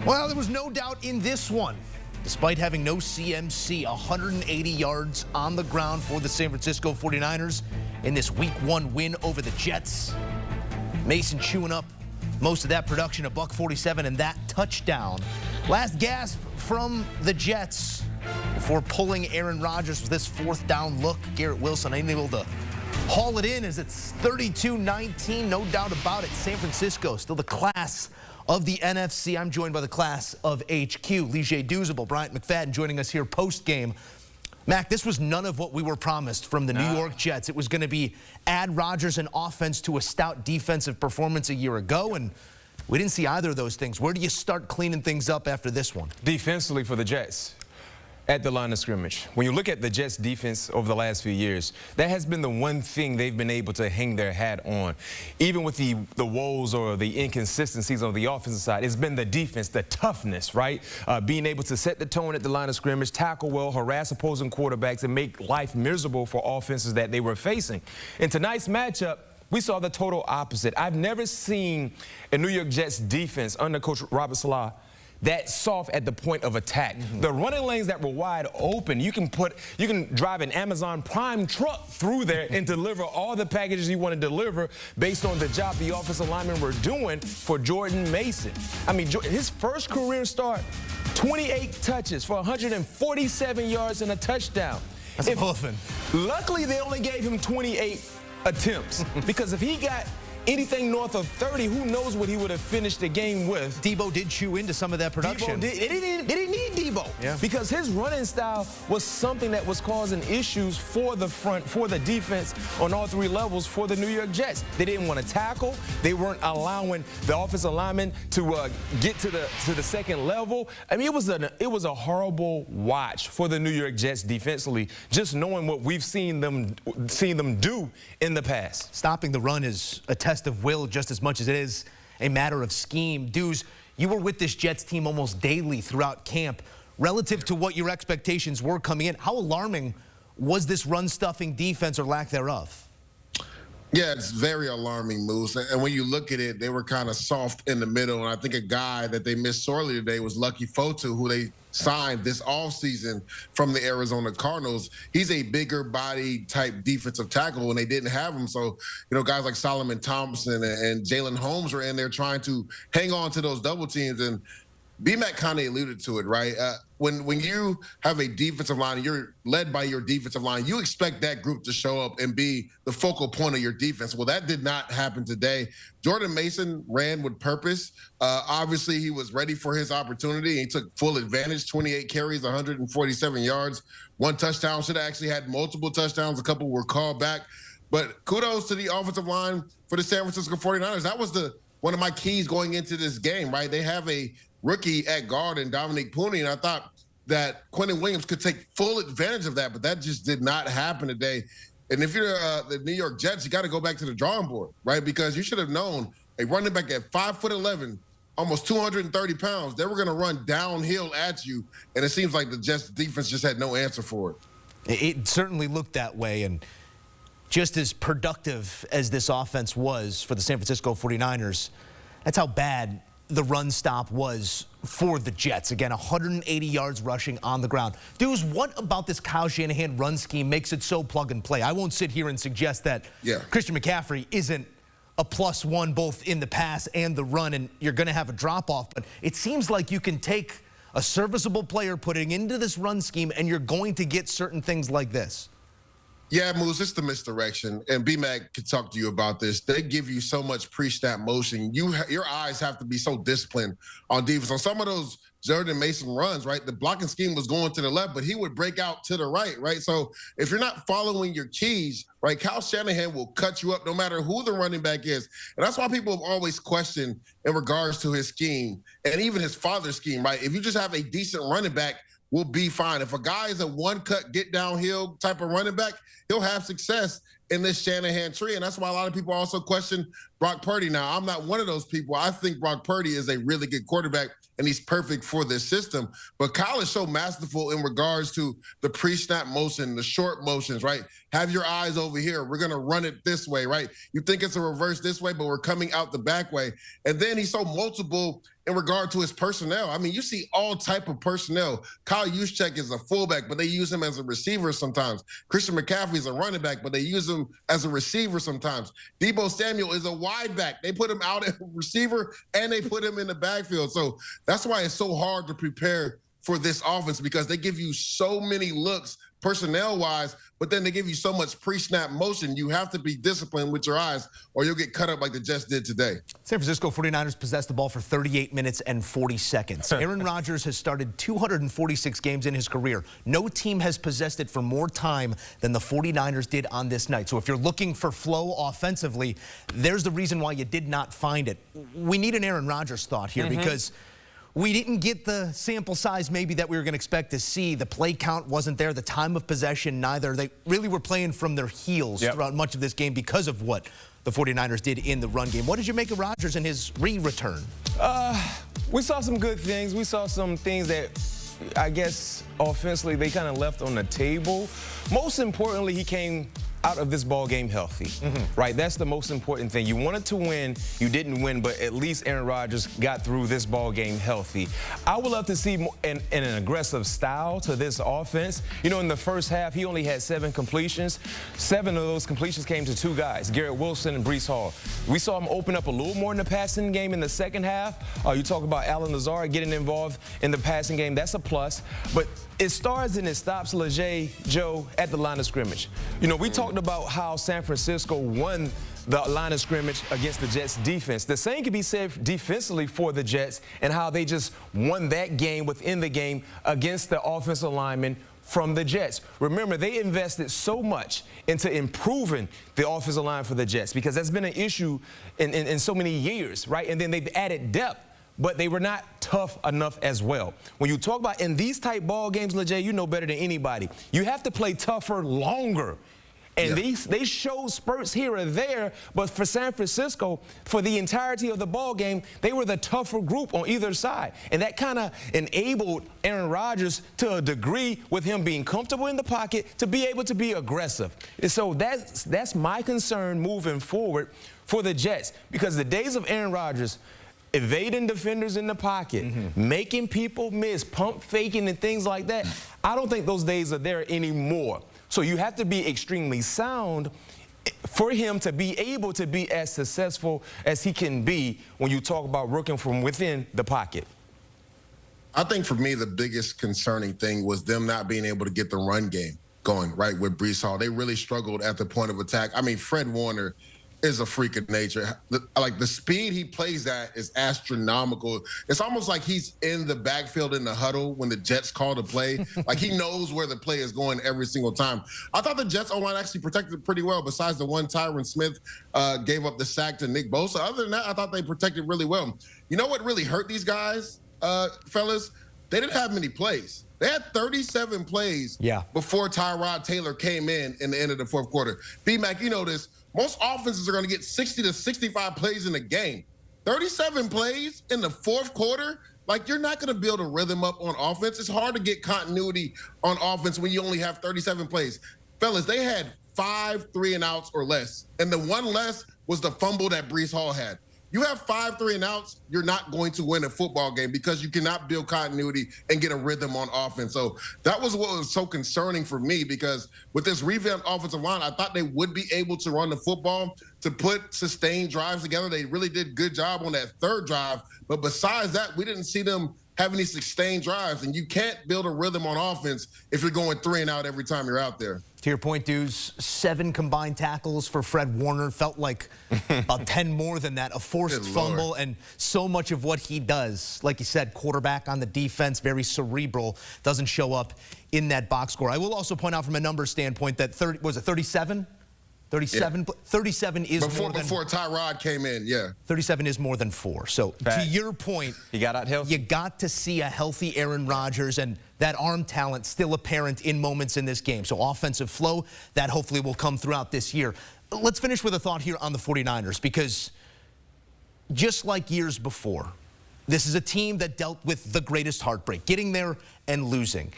Well, there was no doubt in this one. Despite having no CMC, 180 yards on the ground for the San Francisco 49ers in this Week 1 win over the Jets. Mason chewing up most of that production, $147 and that touchdown. Last gasp from the Jets before pulling Aaron Rodgers with this fourth down look. Garrett Wilson ain't able to haul it in as it's 32-19, no doubt about it. San Francisco still the class of the NFC. I'm joined by the class of HQ. Douzable, Bryant, McFadden joining us here post-game. Mac, this was none of what we were promised from the New York Jets. It was going to be add Rodgers and offense to a stout defensive performance a year ago, and we didn't see either of those things. Where do you start cleaning things up after this one? Defensively for the Jets. At the line of scrimmage. When you look at the Jets defense over the last few years, that has been the one thing they've been able to hang their hat on. Even with the woes or the inconsistencies on the offensive side, it's been the defense, the toughness, right? Being able to set the tone at the line of scrimmage, tackle well, harass opposing quarterbacks, and make life miserable for offenses that they were facing. In tonight's matchup, we saw the total opposite. I've never seen a New York Jets defense under Coach Robert Saleh that soft at the point of attack. The running lanes that were wide open, you can drive an Amazon Prime truck through there and deliver all the packages you want to deliver based on the job the offensive linemen were doing for Jordan Mason. I mean, his first career start, 28 touches for 147 yards and a touchdown. That's puffing. Luckily, they only gave him 28 attempts because if he got anything north of 30, who knows what he would have finished the game with. Deebo did chew into some of that production. They didn't need Deebo because his running style was something that was causing issues for the front, for the defense on all three levels for the New York Jets. They didn't want to tackle. They weren't allowing the offensive linemen to get to the second level. I mean, it was a horrible watch for the New York Jets defensively, just knowing what we've seen them do in the past. Stopping the run is a test of will just as much as it is a matter of scheme. Deuce, you were with this Jets team almost daily throughout camp. Relative to what your expectations were coming in, how alarming was this run-stuffing defense or lack thereof? Yeah, it's very alarming, Moose. And when you look at it, they were kind of soft in the middle. And I think a guy that they missed sorely today was Lucky Fotu, who they signed this offseason from the Arizona Cardinals. He's a bigger body type defensive tackle, and they didn't have him. So, guys like Solomon Thompson and Jalen Holmes were in there trying to hang on to those double teams. And B-Mac kind of alluded to it, right? When you have a defensive line, you're led by your defensive line, you expect that group to show up and be the focal point of your defense. Well, that did not happen today. Jordan Mason ran with purpose. Obviously, he was ready for his opportunity. He took full advantage, 28 carries, 147 yards, 1 touchdown. Should have actually had multiple touchdowns. A couple were called back. But kudos to the offensive line for the San Francisco 49ers. That was one of my keys going into this game, right? They have a rookie at guard and Dominic Pooney, and I thought that Quentin Williams could take full advantage of that, but that just did not happen today. And if you're the New York Jets, you got to go back to the drawing board, right? Because you should have known a running back at 5'11", almost 230 pounds, they were going to run downhill at you, and it seems like the Jets defense just had no answer for it. It certainly looked that way, and just as productive as this offense was for the San Francisco 49ers, that's how bad the run stop was for the Jets. Again, 180 yards rushing on the ground. Dudes, what about this Kyle Shanahan run scheme makes it so plug and play? I won't sit here and suggest that Christian McCaffrey isn't a +1 both in the pass and the run, and you're going to have a drop-off, but it seems like you can take a serviceable player, putting into this run scheme, and you're going to get certain things like this. Yeah, Moose, it's the misdirection, and B-Mac could talk to you about this. They give you so much pre-snap motion. Your eyes have to be so disciplined on defense. On some of those Jordan Mason runs, right, the blocking scheme was going to the left, but he would break out to the right, right? So if you're not following your keys, right, Kyle Shanahan will cut you up no matter who the running back is. And that's why people have always questioned in regards to his scheme and even his father's scheme, right? If you just have a decent running back, we'll be fine. If a guy is a one-cut, get downhill type of running back, he'll have success in this Shanahan tree. And that's why a lot of people also question Brock Purdy. Now, I'm not one of those people. I think Brock Purdy is a really good quarterback, and he's perfect for this system. But Kyle is so masterful in regards to the pre-snap motion, the short motions, right? Have your eyes over here. We're going to run it this way, right? You think it's a reverse this way, but we're coming out the back way. And then he's so multiple in regard to his personnel. I mean, you see all type of personnel. Kyle Juszczyk is a fullback, but they use him as a receiver sometimes. Christian McCaffrey is a running back, but they use him as a receiver sometimes. Deebo Samuel is a wide back. They put him out at receiver, and they put him in the backfield. So that's why it's so hard to prepare for this offense, because they give you so many looks personnel-wise, but then they give you so much pre-snap motion. You have to be disciplined with your eyes, or you'll get cut up like the Jets did today. San Francisco 49ers possessed the ball for 38 minutes and 40 seconds. Aaron Rodgers has started 246 games in his career. No team has possessed it for more time than the 49ers did on this night. So if you're looking for flow offensively, there's the reason why you did not find it. We need an Aaron Rodgers thought here, because we didn't get the sample size maybe that we were going to expect to see. The play count wasn't there. The time of possession, neither. They really were playing from their heels throughout much of this game because of what the 49ers did in the run game. What did you make of Rodgers and his return? We saw some good things. We saw some things that I guess offensively they kind of left on the table. Most importantly, he came out of this ball game healthy, right? That's the most important thing. You wanted to win, you didn't win, but at least Aaron Rodgers got through this ball game healthy. I would love to see more, an aggressive style to this offense. You know, in the first half, he only had 7 completions. 7 of those completions came to 2 guys, Garrett Wilson and Breece Hall. We saw him open up a little more in the passing game in the second half. You talk about Allen Lazard getting involved in the passing game. That's a plus. But it starts and it stops, Joe, at the line of scrimmage. You know, we talked about how San Francisco won the line of scrimmage against the Jets defense. The same can be said defensively for the Jets and how they just won that game within the game against the offensive linemen from the Jets. Remember, they invested so much into improving the offensive line for the Jets because that's been an issue in so many years, right? And then they've added depth, but they were not tough enough as well. When you talk about in these type ball games, LeJay, you know better than anybody. You have to play tougher longer. And they showed spurts here or there, but for San Francisco, for the entirety of the ball game, they were the tougher group on either side. And that kind of enabled Aaron Rodgers to a degree with him being comfortable in the pocket to be able to be aggressive. And so that's my concern moving forward for the Jets, because the days of Aaron Rodgers evading defenders in the pocket, making people miss, pump faking and things like that, I don't think those days are there anymore. So you have to be extremely sound for him to be able to be as successful as he can be when you talk about working from within the pocket. I think for me, the biggest concerning thing was them not being able to get the run game going, right, with Breece Hall. They really struggled at the point of attack. I mean, Fred Warner is a freak of nature. Like, the speed he plays at is astronomical. It's almost like he's in the backfield in the huddle when the Jets call the play. Like, he knows where the play is going every single time. I thought the Jets O-line actually protected it pretty well, besides the one Tyron Smith gave up the sack to Nick Bosa. Other than that, I thought they protected really well. You know what really hurt these guys, fellas? They didn't have many plays. They had 37 plays before Tyrod Taylor came in the end of the fourth quarter. B-Mac, you know this. Most offenses are going to get 60 to 65 plays in a game. 37 plays in the fourth quarter? Like, you're not going to build a rhythm up on offense. It's hard to get continuity on offense when you only have 37 plays. Fellas, they had 5 3-and-outs or less, and the one less was the fumble that Breece Hall had. You have 5 3-and-outs, you're not going to win a football game because you cannot build continuity and get a rhythm on offense. So that was what was so concerning for me, because with this revamped offensive line, I thought they would be able to run the football, to put sustained drives together. They really did a good job on that third drive. But besides that, we didn't see them have any sustained drives. And you can't build a rhythm on offense if you're going 3-and-out every time you're out there. To your point, Deuce, 7 combined tackles for Fred Warner. Felt like about 10 more than that. A forced fumble, and so much of what he does, like you said, quarterback on the defense, very cerebral, doesn't show up in that box score. I will also point out from a numbers standpoint that 37? 37 is more than... Before Tyrod came in, 37 is more than 4. So to your point, he got out healthy. You got to see a healthy Aaron Rodgers, and that arm talent still apparent in moments in this game. So offensive flow, that hopefully will come throughout this year. Let's finish with a thought here on the 49ers, because just like years before, this is a team that dealt with the greatest heartbreak, getting there and losing.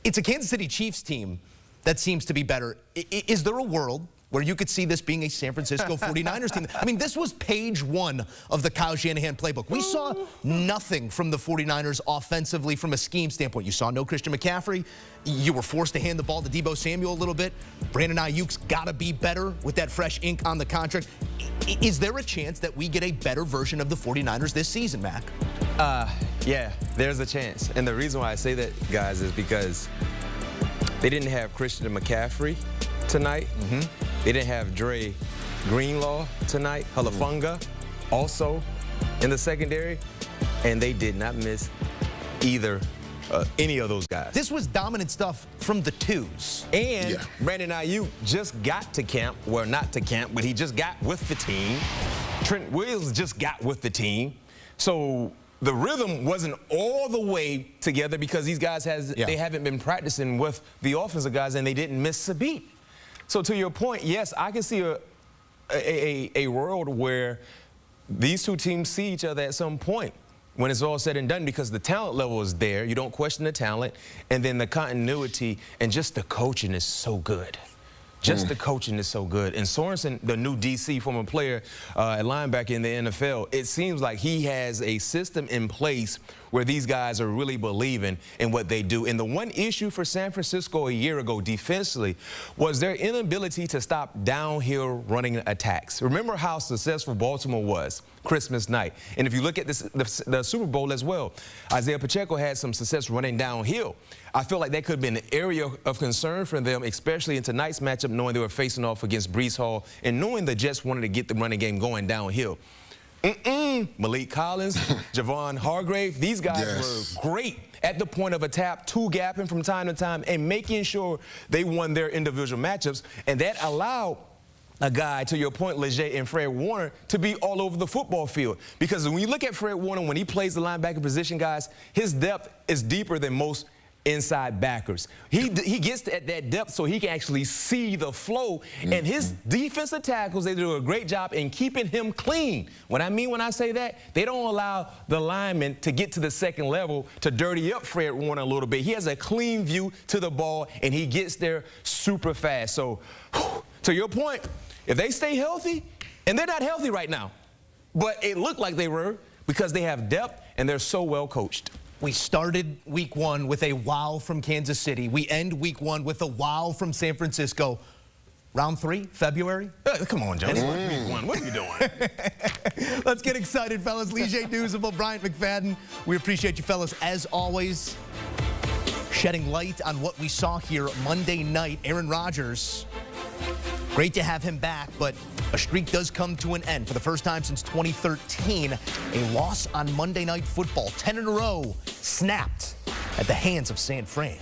It's a Kansas City Chiefs team that seems to be better. Is there a world where you could see this being a San Francisco 49ers team. I mean, this was page 1 of the Kyle Shanahan playbook. We saw nothing from the 49ers offensively from a scheme standpoint. You saw no Christian McCaffrey. You were forced to hand the ball to Deebo Samuel a little bit. Brandon Ayuk's got to be better with that fresh ink on the contract. Is there a chance that we get a better version of the 49ers this season, Mac? Yeah, there's a chance. And the reason why I say that, guys, is because they didn't have Christian McCaffrey tonight. They didn't have Dre Greenlaw tonight. Halafunga also in the secondary. And they did not miss either any of those guys. This was dominant stuff from the twos. And Brandon Ayuk just got to camp. Well, not to camp, but he just got with the team. Trent Williams just got with the team. So the rhythm wasn't all the way together because these guys they haven't been practicing with the offensive guys, and they didn't miss a beat. So to your point, yes, I can see a world where these two teams see each other at some point when it's all said and done, because the talent level is there. You don't question the talent. And then the continuity and just the coaching is so good. Just the coaching is so good. And Sorensen, the new DC, former player at linebacker in the NFL, it seems like he has a system in place where these guys are really believing in what they do. And the one issue for San Francisco a year ago defensively was their inability to stop downhill running attacks. Remember how successful Baltimore was Christmas night. And if you look at the Super Bowl as well, Isaiah Pacheco had some success running downhill. I feel like that could be an area of concern for them, especially in tonight's matchup, knowing they were facing off against Breece Hall and knowing the Jets wanted to get the running game going downhill. Malik Collins, Javon Hargrave, these guys were great at the point of attack, two-gapping from time to time and making sure they won their individual matchups. And that allowed a guy, to your point, Leger and Fred Warner, to be all over the football field. Because when you look at Fred Warner, when he plays the linebacker position, guys, his depth is deeper than most inside backers. He gets at that depth so he can actually see the flow. And his defensive tackles, they do a great job in keeping him clean. What I mean when I say that, they don't allow the linemen to get to the second level to dirty up Fred Warner a little bit. He has a clean view to the ball, and he gets there super fast. So, to your point, if they stay healthy, and they're not healthy right now, but it looked like they were because they have depth and they're so well coached. We started week 1 with a wow from Kansas City. We end week 1 with a wow from San Francisco. Round 3, February? Come on, Joe. Week 1. What are you doing? Let's get excited, fellas. Leger, Douzable, Bryant, McFadden. We appreciate you, fellas, as always, shedding light on what we saw here Monday night. Aaron Rodgers, great to have him back, but a streak does come to an end. For the first time since 2013, a loss on Monday Night Football. 10 in a row snapped at the hands of San Fran.